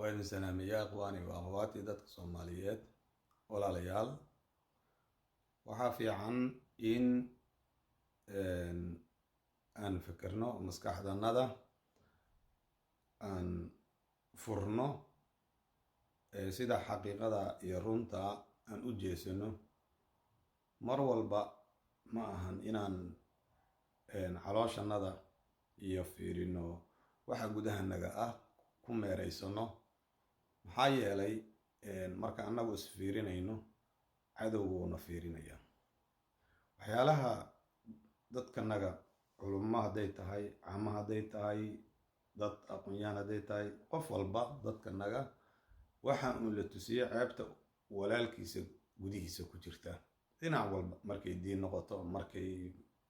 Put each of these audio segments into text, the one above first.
وإذن سلامي يا إخواني وأخواتي دادك الصوماليات ولا ليال وحافي عن أن فكرنا مسكح الندى أن فرنا سيدا حقيقة يرونتا أن أجيسنو مرولبا معهن إنان علاش الندى يفيرينو waxa gudaha naga ah ku meereysano maxaa yeelay marka anagu is fiirinayno cadowguna fiirinaya waxyaalaha dadka naga culummo haday tahay caamo haday tahay dad aqoon-yahan haday tahay qof walba dadka naga waxa uu la tusiyay ceebta walaalkiisa gudihiisa ku jirta dhinac walba markay diin noqoto markay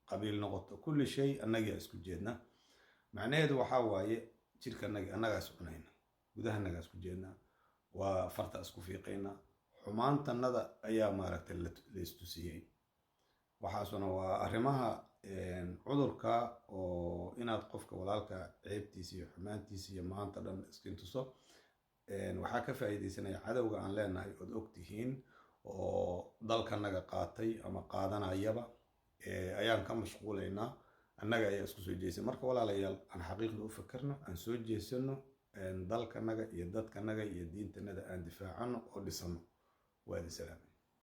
qabiil noqoto kulli shay anaga isku jeedna macnaheedu waxa waaye jirka anaga is cunayna gudaha anaga isku jeedna waa farta isku fiiqayna xumaantanada ayaa maaragtay la istusiyay waxaasuna waa arrimaha cudurka oo inaad qofka walaalka ceebtiisa iyo xumaantiisa iyo maanta dhan iskin tuso waxaa ka faa'iideysanaya cadowga aan leenahay oo ogtihiin oo dalkanaga qaatay ama qaadanayaba ayaan ka mashquulaynaa annaga ayaa isku soo jeesay marka walaalayaal aan xaqiiqda u fakarno aan soo jeesano dalkanaga iyo dadkanaga iyo diintanaga aan difaacano oo dhisano waa salaam